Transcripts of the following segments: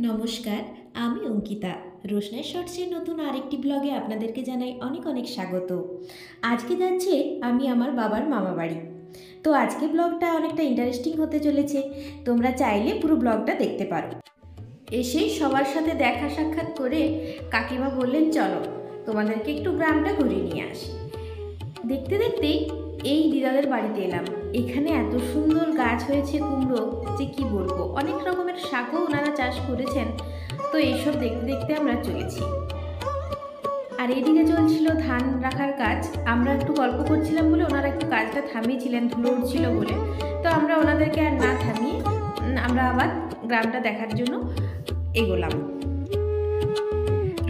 নমস্কার, আমি অঙ্কিতা। রোশনাই শর্টসের নতুন আরেকটি ব্লগে আপনাদেরকে জানাই অনেক অনেক স্বাগত। আজকে যাচ্ছি আমি আমার বাবার মামা বাড়ি। তো আজকে ব্লগটা অনেকটা ইন্টারেস্টিং হতে চলেছে, তোমরা চাইলে পুরো ব্লগটা দেখতে পারো। এসেই সবার সাথে দেখা সাক্ষাৎ করে কাকিমা বললেন চলো তোমাদেরকে একটু গ্রামটা ঘুরিয়ে নিয়ে আসি। দেখতে দেখতেই এই দিদাদের বাড়িতে এলাম। এখানে এত সুন্দর গাছ হয়েছে কুমড়ো যে কি বলবো, অনেক রকমের শাকও ওনারা চাষ করেছেন। তো এইসব দেখতে দেখতে আমরা চলেছি। আর এদিকে চলছিল ধান রাখার কাজ। আমরা একটু গল্প করছিলাম বলে ওনারা একটু কাজটা থামিয়েছিলেন, ধুলো উঠছিল বলে। তো আমরা ওনাদেরকে আর না থামিয়ে আমরা আবার গ্রামটা দেখার জন্য এগোলাম।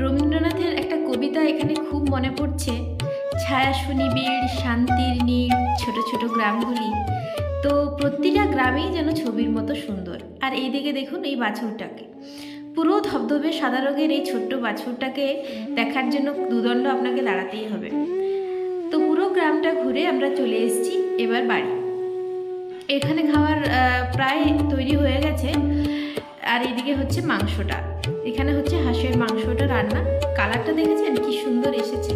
রবীন্দ্রনাথের একটা কবিতা এখানে খুব মনে পড়ছে, ছায়া সুনিবিড় শান্তির নীড় ছোট ছোট গ্রামগুলি। তো প্রতিটা গ্রামেই যেন ছবির মতো সুন্দর। আর এইদিকে দেখুন এই বাছুরটাকে, পুরো ধবধবে সাদা রঙের এই ছোট্ট বাছুরটাকে দেখার জন্য দুদণ্ড আপনাকে দাঁড়াতেই হবে। তো পুরো গ্রামটা ঘুরে আমরা চলে এসেছি এবার বাড়ি। এখানে খাবার প্রায় তৈরি হয়ে গেছে। আর এইদিকে হচ্ছে মাংসটা, এখানে হচ্ছে হাঁসের মাংসটা রান্না। কালারটা দেখেছেন কি সুন্দর এসেছে।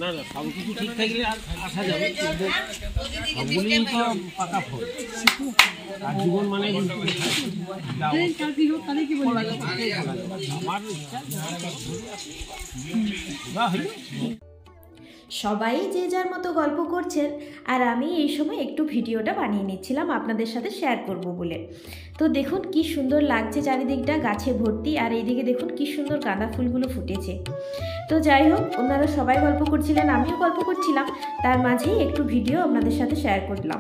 না না, সব কিছু ঠিক থাকলে আসা যাবে, কিন্তু সবগুলি তো পাকা ফল। আর জীবন মানে আমার সবাই যে যার মতো গল্প করছেন, আর আমি এই সময় একটু ভিডিওটা বানিয়ে নিচ্ছিলাম আপনাদের সাথে শেয়ার করব বলে। তো দেখুন কি সুন্দর লাগছে চারিদিকটা গাছে ভর্তি। আর এইদিকে দেখুন কি সুন্দর গাঁদা ফুলগুলো ফুটেছে। তো যাই হোক, ওনারা সবাই গল্প করছিলেন, আমিও গল্প করছিলাম, তার মাঝেই একটু ভিডিও আপনাদের সাথে শেয়ার করলাম।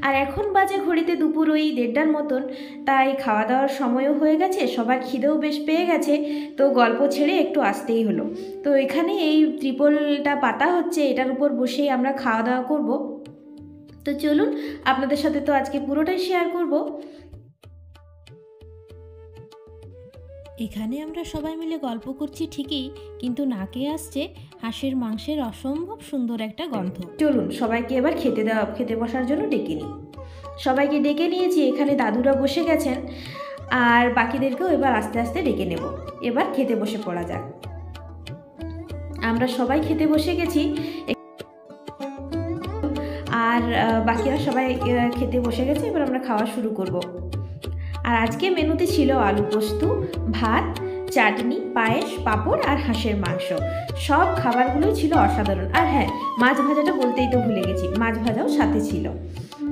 আর এখন বাজে ঘড়িতে দুপুর ওই 1:30টার মতন, তাই খাওয়া দাওয়ার সময়ও হয়ে গেছে, সবার খিদেও বেশ পেয়ে গেছে। তো গল্প ছেড়ে একটু আসতেই হলো। তো এখানে এই ত্রিপলটা পাতা হচ্ছে, এটার উপর বসেই আমরা খাওয়া দাওয়া করব। তো চলুন আপনাদের সাথে তো আজকে পুরোটাই শেয়ার করব। এখানে আমরা সবাই মিলে গল্প করছি ঠিকই, কিন্তু নাকে আসছে হাঁসের মাংসের অসম্ভব সুন্দর একটা গন্ধ। চলুন সবাইকে এবার খেতে বসার জন্য ডেকে নিই। সবাইকে ডেকে নিয়েছি, এখানে দাদুরা বসে গেছেন, আর বাকিদেরকেও এবার আস্তে আস্তে ডেকে নেব। এবার খেতে বসে পড়া যাক। আমরা সবাই খেতে বসে গেছি, আর বাকিরা সবাই খেতে বসে গেছে। এবার আমরা খাওয়া শুরু করব। আর আজকে মেনুতে ছিল আলু পোস্ত, ভাত, চাটনি, পায়েস, পাঁপড় আর হাঁসের মাংস। সব খাবারগুলোই ছিল অসাধারণ। আর হ্যাঁ, মাছ ভাজাটা বলতেই তো ভুলে গেছি, মাছ ভাজাও সাথে ছিল।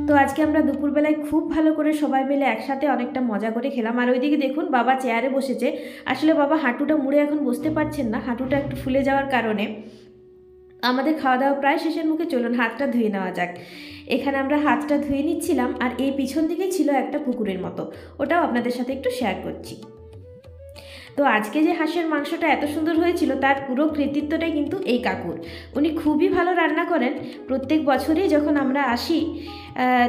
তো আজকে আমরা দুপুরবেলায় খুব ভালো করে সবাই মিলে একসাথে অনেকটা মজা করে খেলাম। আর ওইদিকে দেখুন বাবা চেয়ারে বসেছে। আসলে বাবা হাঁটুটা মুড়ে এখন বসতে পারছেন না, হাঁটুটা একটু ফুলে যাওয়ার কারণে। আমাদের খাওয়া দাওয়া প্রায় শেষের মুখে, চলুন হাতটা ধুয়ে নেওয়া যাক। এখানে আমরা হাতটা ধুয়ে নিচ্ছিলাম, আর এই পিছন দিকেই ছিল একটা পুকুরের মতো, ওটাও আপনাদের সাথে একটু শেয়ার করছি। তো আজকে যে হাঁসের মাংসটা এত সুন্দর হয়েছিল তার পুরো কৃতিত্বটাই কিন্তু এই কাকুর। উনি খুবই ভালো রান্না করেন। প্রত্যেক বছরই যখন আমরা আসি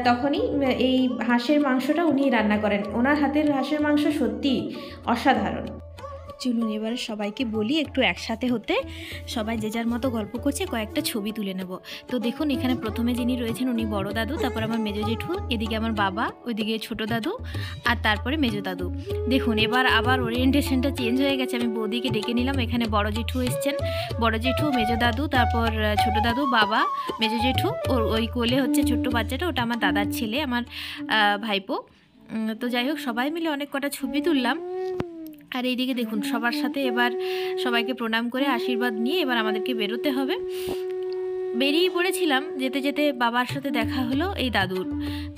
তখনই এই হাঁসের মাংসটা উনি রান্না করেন। ওনার হাতের হাঁসের মাংস সত্যি অসাধারণ। চলুন এবারে সবাইকে বলি একটু একসাথে হতে। সবাই যে যার মতো গল্প করছে, কয়েকটা ছবি তুলে নেব। তো দেখুন এখানে প্রথমে যিনি রয়েছেন উনি বড় দাদু, তারপর আমার মেজো জেঠু, এদিকে আমার বাবা, ওইদিকে ছোট দাদু, আর তারপরে মেজো দাদু। দেখুন এবার আবার ওরিয়েন্টেশনটা চেঞ্জ হয়ে গেছে। আমি বৌদিকে ডেকে নিলাম। এখানে বড় জেঠু এসছেন, বড় জেঠু, মেজো দাদু, তারপর ছোট দাদু, বাবা, মেজো জেঠু, ওই কোলে হচ্ছে ছোট্ট বাচ্চাটা, ওটা আমার দাদার ছেলে, আমার ভাইপো। তো যাই হোক, সবাই মিলে অনেক কটা ছবি তুললাম। আর এইদিকে দেখুন সবার সাথে এবার সবাইকে প্রণাম করে আশীর্বাদ নিয়ে এবার আমাদেরকে বেরোতে হবে। বেরিয়ে পড়েছিলাম, যেতে যেতে বাবার সাথে দেখা হলো এই দাদুর।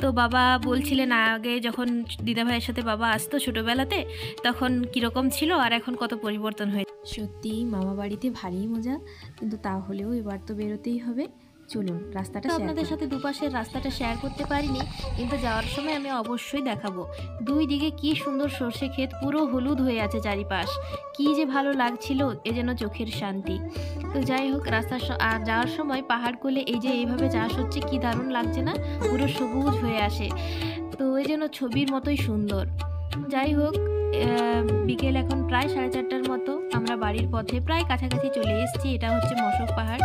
তো বাবা বলছিলেন আগে যখন দিদাভাইয়ের সাথে বাবা আসতো ছোটোবেলাতে তখন কীরকম ছিল আর এখন কত পরিবর্তন হয়েছে। সত্যি মামা বাড়িতে ভারী মজা, কিন্তু তাহলেও এবার তো বেরোতেই হবে। চলুন রাস্তাটা আপনাদের সাথে দুপাশের রাস্তাটা শেয়ার করতে পারিনি, কিন্তু যাওয়ার সময় আমি অবশ্যই দেখাবো। দুই দিকে কি সুন্দর সর্ষে ক্ষেত, পুরো হলুদ হয়ে আছে চারিপাশ, কি যে ভালো লাগছিল, এ যেন চোখের শান্তি। তো যাই হোক, রাস্তা যাওয়ার সময় পাহাড় কোলে এই যে এইভাবে চাষ হচ্ছে, কি দারুণ লাগছে না, পুরো সবুজ হয়ে আসে। তো এই যেন ছবির মতোই সুন্দর। যাই হোক, বিকেল এখন প্রায় 4:30টার মতো। আমরা বাড়ির পথে প্রায় কাছাকাছি চলে এসেছি। এটা হচ্ছে মশক পাহাড়,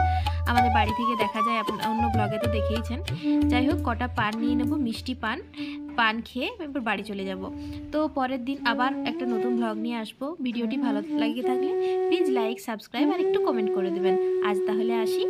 আমাদের বাড়ি থেকে দেখা যায়, অন্য ব্লগে তো দেখেইছেন। যাই হোক, কটা পান নিয়ে নেব, মিষ্টি পান খেয়ে এরপর বাড়ি চলে যাব। তো পরের দিন আবার একটা নতুন ব্লগ নিয়ে আসবো। ভিডিওটি ভালো লাগে থাকলে প্লিজ লাইক, সাবস্ক্রাইব আর একটু কমেন্ট করে দেবেন। আজ তাহলে আসি।